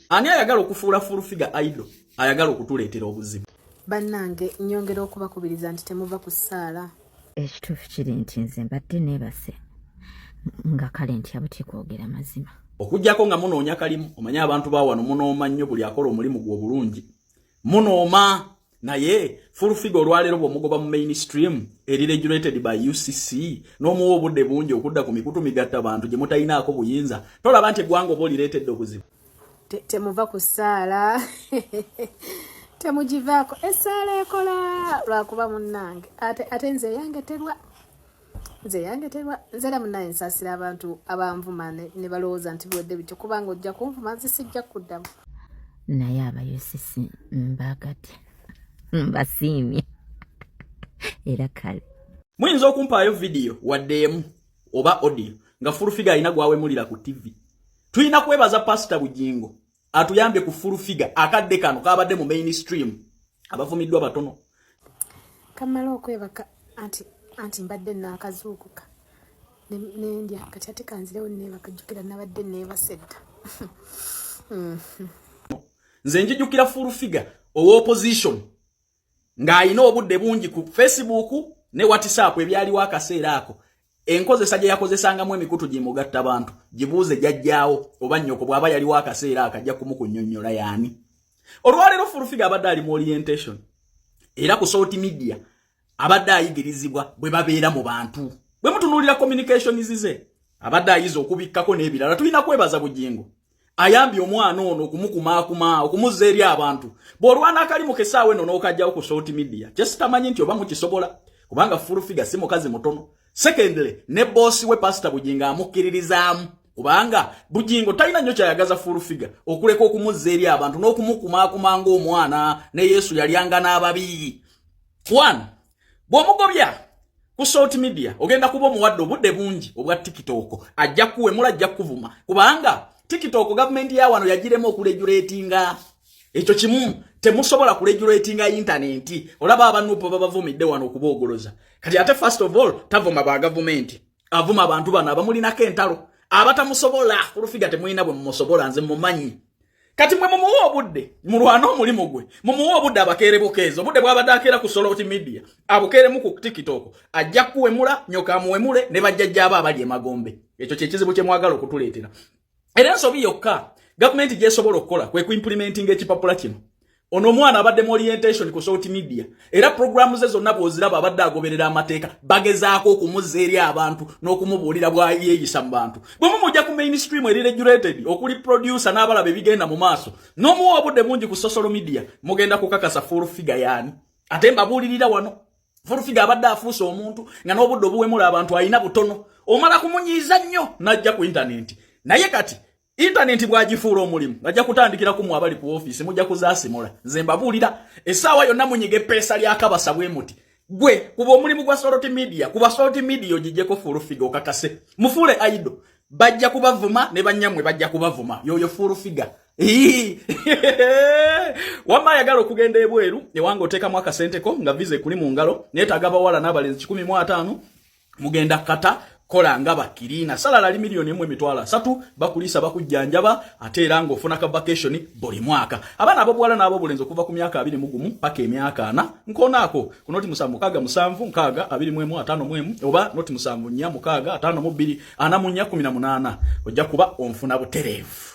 Ani ayagala okufuula full figure idol ayagala okutuleetera obuzibu. Bannange nyongera okubakubiriza nti temuva ku ssaala. Ekituufu kiri nti nze mbadde neebase nga kale nti abuti kwogera mazima. Okujjako nga munoonya kalimu omanye abantu ba wano munooma nnyo buli akola omulimu gwo bulungi. Munooma naye full figure olwaleero bw'omugoba mu mainstream eri regulated by UCC n'omuwa obudde bungi okudda ku mikutu migatta abantu gye mutalinaako buyinza tolaba nti eggwanga oba olireetedde obuzibu. Temuva ku ssaala temugivaako essaala ekola lwakuba munnange ate nze yangeterwa nzera munnange nsaasira abantu abanvuma ne balowooza nti biwedde bityo kubanga ojja kunvuma nze sijja kuddamu. Naye aba UCC mbagadde mbasiimye era kale muyinza okumpaayo vidiyo waddeemu oba audio nga full figure alina gwawemulira ku TV. Tulina kwebaza Pastor Bugingo atuyambye ku full figure akadde kano kabadde mu mainstream abavumiddwa batono. Kamala okwebaka anti mbadde naakazuukuka nendya kati ate kanzirewo neebakajjukira nabadde neebasedda. Nze njijjukira full figure owa opposition ng'alina obudde bungi ku Facebook ne WhatsApp ebyaliwo akaseera ako. Enkozesa gye yakozesangamu emikutu gimugatta abantu gibuuze jjajjaawo oba nnyoko bw'aba yaliwo akaseera akajja kumukunnyonnyola yaani. Olwaleero full figure abadde ali mu orientation era ku social media abadde ayigirizibwa bwe babeera mu bantu. Bwe mutunuulira communications ze abadde ayiza okubikkako n'ebirala. Tulina kwebaza Bugingo ayambye omwana ono okumukumaakuma okumuzza eri abantu. Bw'olwana akalimu kesaawe nno n'okajjawo ku social media kyesitamanyi nti oba mukisobola kubanga full figure si mukazi mutono. Secondly, ne boss we Pastor Bugingo amukkiririzaamu kubanga Bugingo talina nnyo kyayagaza full figure okuleka okumuzza eri abantu n'okumukumaakuma ng'omwana ne Yesu yalyanga n'ababi. One, bw'omugobya ku social media ogenda kuba omuwadde obudde bungi obwa TikTok ajja kuwemula ajja kuvuma kubanga TikTok government ya wano yagiremu okuregulatinga. Ekyo kimu temusobola kuregulatinga internet. Olaba abanupo babavumidde wano okuboogoloza. Kati ate first of all tavuma ba government. Avuma abantu bano abamulinako entalo. Abatamusobola full figure temulina bwe mumusobola nze mumanyi. Kati mwe mumuwa obudde mulwana omulimu gwe. Mumuwa obudde abakeere bukeezo. Obudde bw'abadde akeera ku social media. Abukeeremu ku TikTok. Ajja kuwemula nyoka amuwemule ne bajjajja abo abali emagombe. Ekyo kye kizibu kye mwagala okutuleetera. Era ensobi yokka government gyesobola okukola kwe kuimplementing ekipapula kino. Ono omwana abadde mu orientation ku social media era programu ze zonna bw'oziraba abadde agoberera amateeka bagezaako okumuzza eri abantu n'okumubuulira bw'ayeeyisa mu bantu. Bwe mumujja ku mainstream eri regulated okuli producer n'abalaba ebigenda mu maaso n'omuwa obudde bungi ku social media mugenda kukakasa full figure yaani. Ate mbabuulirira wano full figure abadde afuuse omuntu nga n'obudde obuwemula abantu alina butono omala kumunyiiza nnyo n'ajja ku internet. Naye kati internet bwagifuula omulimu ajja kutandikira ku mwabali ku office mujja kuzaasimula. Nze mbabuulira essaawa yonna munyiga eppeesa lya kabasa bwe muti gwe kuba omulimu gwa social media kuba social media ogijjeko full figure okakase mufuule idol bajja kubavuma ne bannyamwe bajja kubavuma yoyo full figure. Wamma ayagala okugenda ebweru ewange oteekamu akasenteko nga visa ekuli mu ngalo neetaaga abawala n'abalenzi 15 mugenda kata kola nga bakirina salala li milioni 1.3 bakulisa bakujjanjaba ate era ng'ofuna ka vacation buli mwaka. Abaana abobwala n'abo bulenzi okuva ku myaka 21 paka emyaka 4 nkonaako ku noti 7 oba noti 7 4 5 5 2 4 18 ojja kuba onfuna butereevu.